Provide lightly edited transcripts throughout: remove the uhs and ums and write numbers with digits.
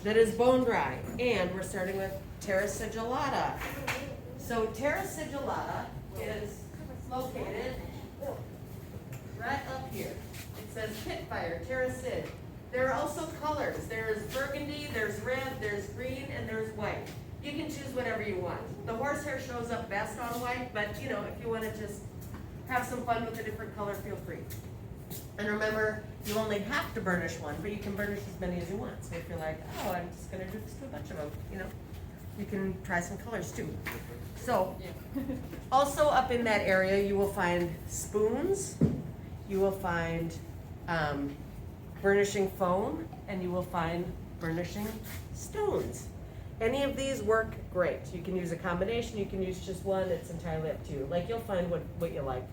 that is bone dry. And we're starting with Terra Sigillata. So Terra Sigillata is located right up here. It says Pitfire, Terra Sig. There are also colors. There's burgundy, there's red, there's green, and there's white. You can choose whatever you want. The horsehair shows up best on white, but you know, if you want to just have some fun with a different color, feel free. And remember, you only have to burnish one, but you can burnish as many as you want. So if you're like, oh, I'm just going to do this to a bunch of them, you know, you can try some colors too. So, also up in that area, you will find spoons, you will find burnishing foam, and you will find burnishing stones. Any of these work great. You can use a combination, you can use just one, it's entirely up to you. Like, you'll find what you like.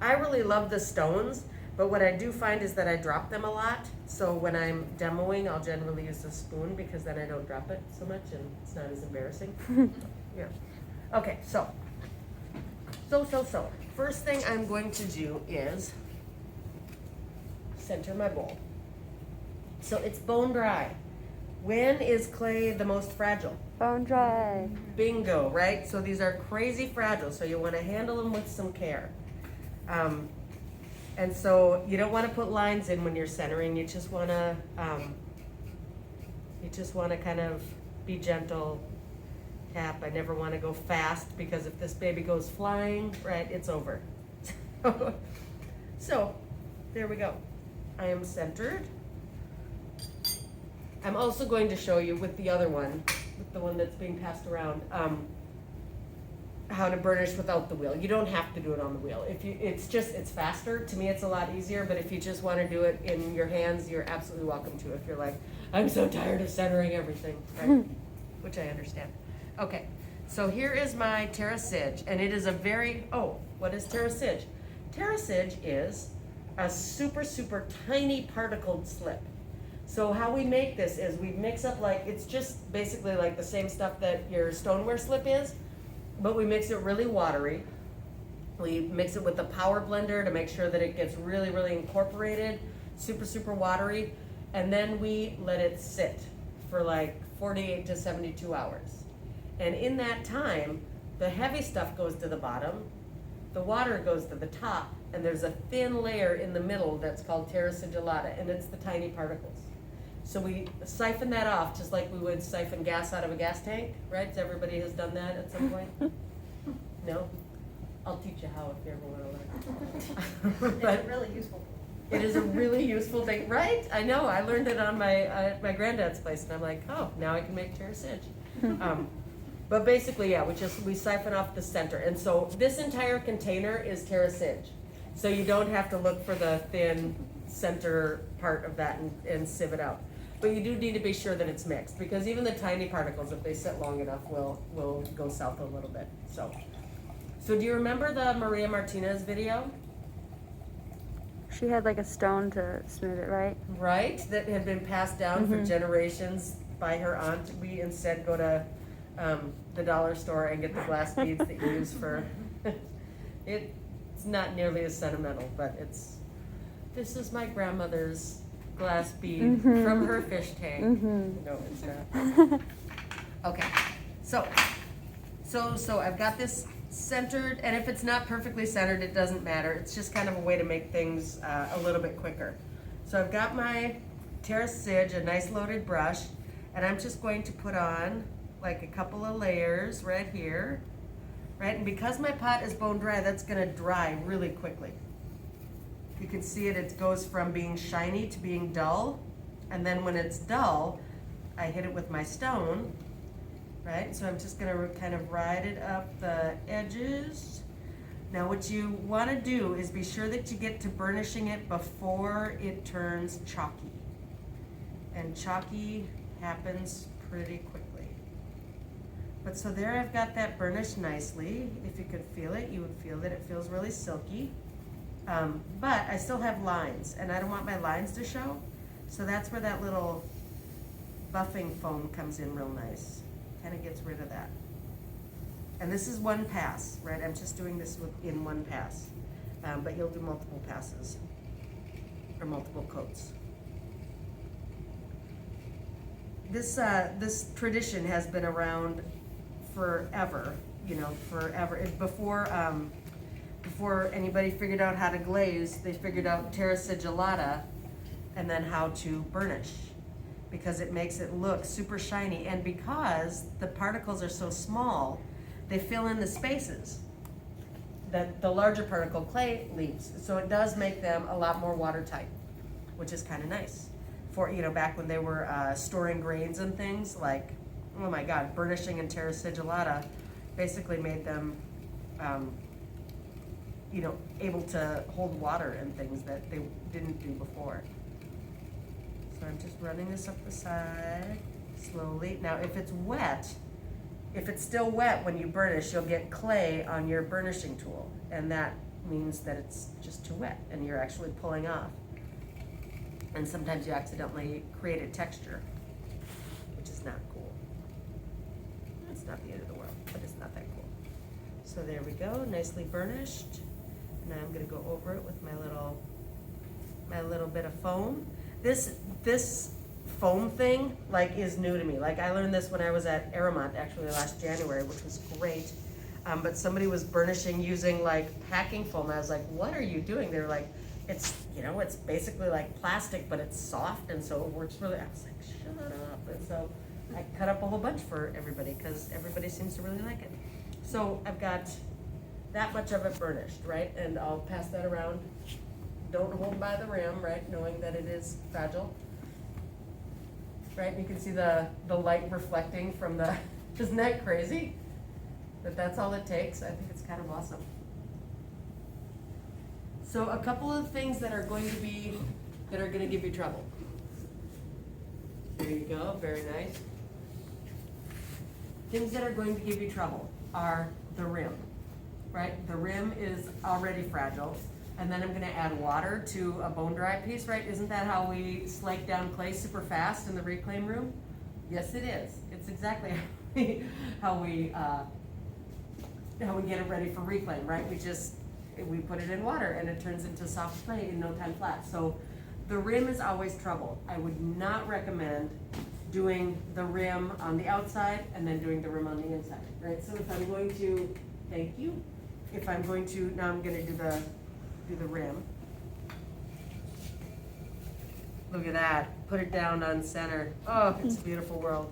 I really love the stones, but what I do find is that I drop them a lot. So when I'm demoing, I'll generally use a spoon because then I don't drop it so much and it's not as embarrassing. Yeah. Okay, so. First thing I'm going to do is center my bowl. So it's bone dry. When is clay the most fragile? Bone dry. Bingo, right? So these are crazy fragile, so you want to handle them with some care. And so you don't want to put lines in when you're centering. You just want to kind of be gentle. Tap. I never want to go fast because if this baby goes flying, right, it's over. So there we go. I am centered. I'm also going to show you with the other one, with the one that's being passed around, how to burnish without the wheel. You don't have to do it on the wheel. It's faster. To me, it's a lot easier, but if you just want to do it in your hands, you're absolutely welcome to. If you're like, I'm so tired of centering everything, right? Which I understand. Okay, so here is my Terra Sig, and it is a what is Terra Sig? Terra Sig is a super, super tiny particled slip. So how we make this is we mix up it's just basically like the same stuff that your stoneware slip is, but we mix it really watery. We mix it with the power blender to make sure that it gets really, really incorporated, super, super watery, and then we let it sit for 48 to 72 hours. And in that time, the heavy stuff goes to the bottom, the water goes to the top, and there's a thin layer in the middle that's called Terra Sigillata, and it's the tiny particles. So we siphon that off just like we would siphon gas out of a gas tank, right? So everybody has done that at some point? No? I'll teach you how if you ever want to learn. But it's really useful. It is a really useful thing, right? I know, I learned it on my granddad's place, and I'm like, oh, now I can make Terra Sig. But basically, yeah, we siphon off the center. And so this entire container is Terra Sig. So you don't have to look for the thin center part of that and sieve it out. But you do need to be sure that it's mixed, because even the tiny particles, if they sit long enough, will go south a little bit. So do you remember the Maria Martinez video? She had a stone to smooth it, right? Right, that had been passed down for generations by her aunt. We instead go to the dollar store and get the glass beads that you use for, it's not nearly as sentimental, but this is my grandmother's glass bead from her fish tank. No, it's not. Okay, so I've got this centered, and if it's not perfectly centered, it doesn't matter. It's just kind of a way to make things a little bit quicker. So I've got my Terra Sig, a nice loaded brush, and I'm just going to put on a couple of layers right here, right? And because my pot is bone dry, that's gonna dry really quickly. You can see it goes from being shiny to being dull, and then when it's dull, I hit it with my stone, right? So I'm just gonna kind of ride it up the edges. Now what you wanna do is be sure that you get to burnishing it before it turns chalky. And chalky happens pretty quickly. But so there I've got that burnished nicely. If you could feel it, you would feel that it feels really silky. But I still have lines, and I don't want my lines to show. So that's where that little buffing foam comes in real nice. Kind of gets rid of that. And this is one pass, right? I'm just doing this in one pass. But you'll do multiple passes or multiple coats. this tradition has been around forever, forever. Before anybody figured out how to glaze, they figured out terra sigillata and then how to burnish, because it makes it look super shiny, and because the particles are so small, they fill in the spaces that the larger particle clay leaves. So it does make them a lot more watertight, which is kind of nice. For, back when they were storing grains and things, like, oh my God, burnishing and terra sigillata basically made them, able to hold water and things that they didn't do before. So I'm just running this up the side slowly. Now, if it's still wet when you burnish, you'll get clay on your burnishing tool, and that means that it's just too wet and you're actually pulling off. And sometimes you accidentally create a texture, which is not cool. It's not the end of the world, but it's not that cool. So there we go, nicely burnished. Now I'm gonna go over it with my little bit of foam. This foam thing, is new to me. I learned this when I was at Aramont, actually last January, which was great. But somebody was burnishing using packing foam. I was like, what are you doing? They were like, it's basically like plastic, but it's soft, and so it works really. I was like, shut up. And so I cut up a whole bunch for everybody, because everybody seems to really like it. So I've got that much of it burnished, right? And I'll pass that around. Don't hold by the rim, right? Knowing that it is fragile. Right, you can see the light reflecting from the, isn't that crazy? That's all it takes. I think it's kind of awesome. So a couple of things that are going to give you trouble. There you go, very nice. Things that are going to give you trouble are the rim, right? The rim is already fragile. And then I'm gonna add water to a bone dry piece, right? Isn't that how we slake down clay super fast in the reclaim room? Yes, it is. It's exactly how we get it ready for reclaim, right? We put it in water and it turns into soft clay in no time flat. So the rim is always trouble. I would not recommend doing the rim on the outside and then doing the rim on the inside, right? So if I'm going to, thank you. Now I'm gonna do the rim. Look at that, put it down on center. Oh, it's a beautiful world.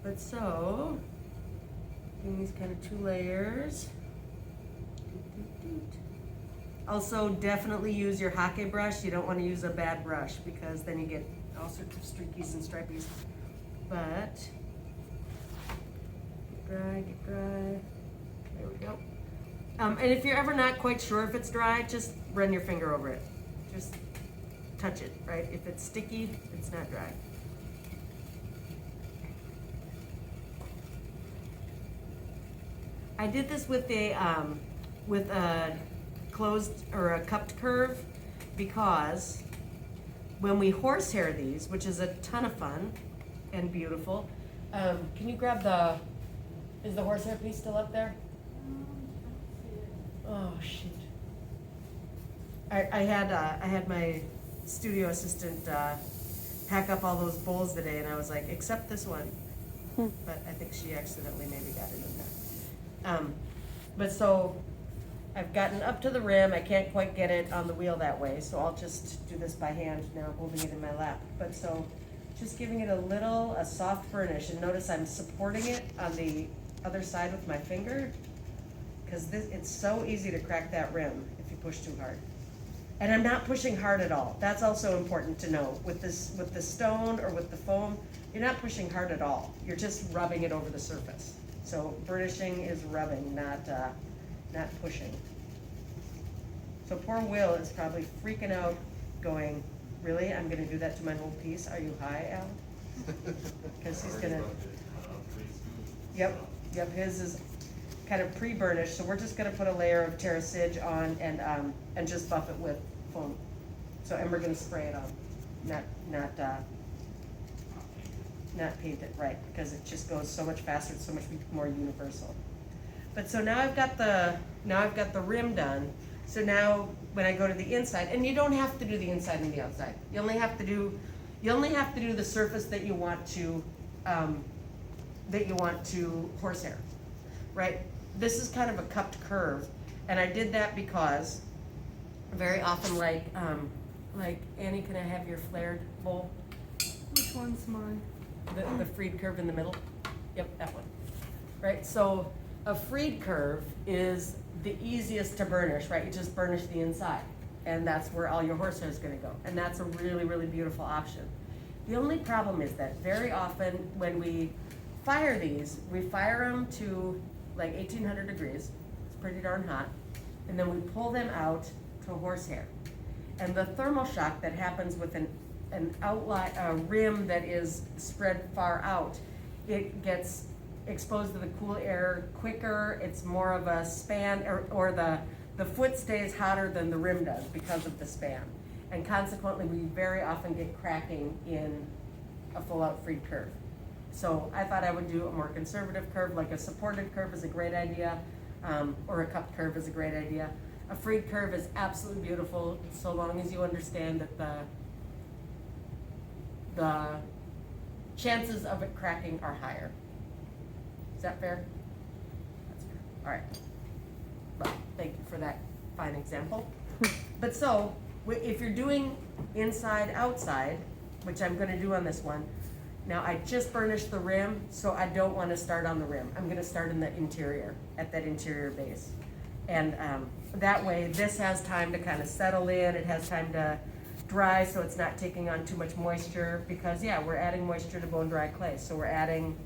But so, doing these kind of 2 layers. Also, definitely use your hake brush. You don't want to use a bad brush, because then you get all sorts of streakies and stripies. But, get dry. There we go. And if you're ever not quite sure if it's dry, just run your finger over it. Just touch it, right? If it's sticky, it's not dry. I did this with a closed or a cupped curve, because when we horsehair these, which is a ton of fun and beautiful, can you grab is the horsehair piece still up there? Oh shoot! I had my studio assistant pack up all those bowls today, and I was like, except this one. But I think she accidentally maybe got it in there. But so I've gotten up to the rim. I can't quite get it on the wheel that way, so I'll just do this by hand now, holding it in my lap. But so just giving it a soft burnish, and notice I'm supporting it on the other side with my finger, because it's so easy to crack that rim if you push too hard. And I'm not pushing hard at all. That's also important to know. With the stone or with the foam, you're not pushing hard at all. You're just rubbing it over the surface. So burnishing is rubbing, not pushing. So poor Will is probably freaking out, going, really? I'm gonna do that to my whole piece? Are you high, Al? Because he's gonna, yep, his is kind of pre-burnished, so we're just gonna put a layer of terra sig on and just buff it with foam. And we're gonna spray it on, not paint it, right, because it just goes so much faster, it's so much more universal. But so now I've got the rim done. So now when I go to the inside, and you don't have to do the inside and the outside. You only have to do You only have to do the surface that you want to horsehair, right? This is kind of a cupped curve, and I did that because very often, like Annie, can I have your flared bowl? Which one's mine? The freed curve in the middle? Yep, that one. Right, so a freed curve is the easiest to burnish, right? You just burnish the inside, and that's where all your horsehair is gonna go. And that's a really, really beautiful option. The only problem is that very often when we fire these, we fire them to like 1800 degrees. It's pretty darn hot. And then we pull them out to horsehair. And the thermal shock that happens with an outline, a rim that is spread far out, it gets exposed to the cool air quicker. It's more of a span, or the foot stays hotter than the rim does because of the span. And consequently, we very often get cracking in a full out freed curve. So I thought I would do a more conservative curve, like a supported curve is a great idea, or a cupped curve is a great idea. A freed curve is absolutely beautiful, so long as you understand that the chances of it cracking are higher. Is that fair? That's fair. All right. Well, thank you for that fine example. But so, if you're doing inside, outside, which I'm gonna do on this one, now I just burnished the rim, so I don't wanna start on the rim. I'm gonna start in the interior, at that interior base. And that way, this has time to kind of settle in, it has time to dry, so it's not taking on too much moisture, because yeah, we're adding moisture to bone dry clay, so we're adding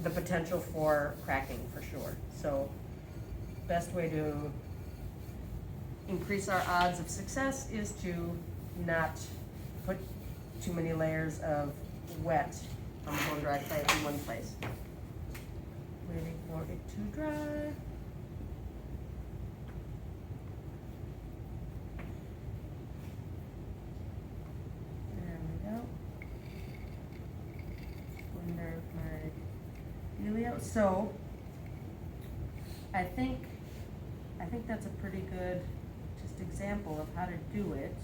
the potential for cracking for sure. So best way to increase our odds of success is to not put too many layers of wet on the bone dry clay in one place. Waiting for it to dry. There we go. Under my Helio. So I think that's a pretty good just example of how to do it.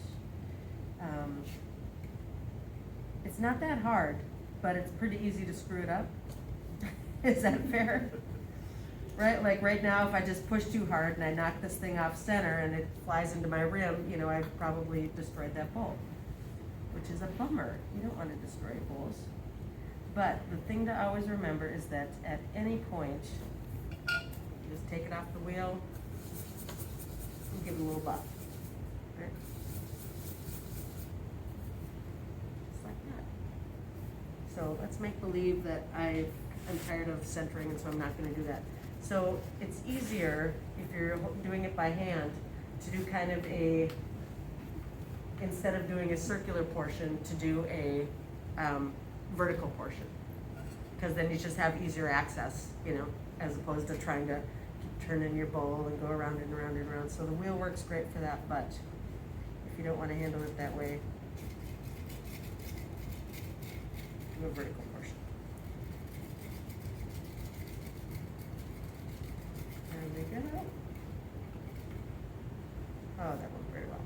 It's not that hard, but it's pretty easy to screw it up. Is that fair? Right, like right now, if I just push too hard and I knock this thing off center and it flies into my rim, you know, I've probably destroyed that bowl, which is a bummer. You don't want to destroy bowls. But the thing to always remember is that at any point, you just take it off the wheel and give it a little buff. Right? Just like that. So let's make believe that I'm tired of centering, and so I'm not going to do that. So it's easier if you're doing it by hand to do kind of a, instead of doing a circular portion, to do a vertical portion, because then you just have easier access, you know, as opposed to trying to turn in your bowl and go around and around and around. So the wheel works great for that, but if you don't want to handle it that way, do a vertical portion. There we go. Oh, that went very well.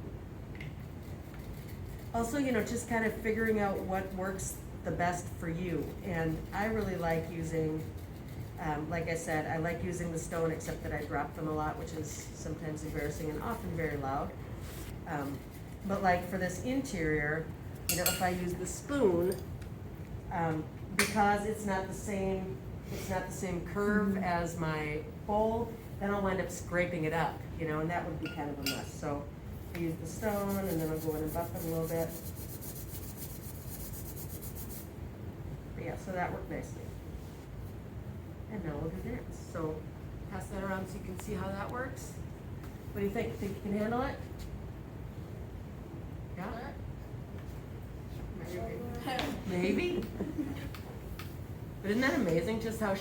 Also, you know, just kind of figuring out what works the best for you. And I really like using, like I said, I like using the stone, except that I drop them a lot, which is sometimes embarrassing and often very loud. But like for this interior, you know, if I use the spoon, because it's not the same curve as my bowl, then I'll wind up scraping it up, you know, and that would be kind of a mess. So I use the stone, and then I'll go in and buff it a little bit. But yeah, so that worked nicely. And now we'll do this. So pass that around so you can see how that works. What do you think? Think you can handle it? Yeah? Maybe. Maybe? But isn't that amazing just how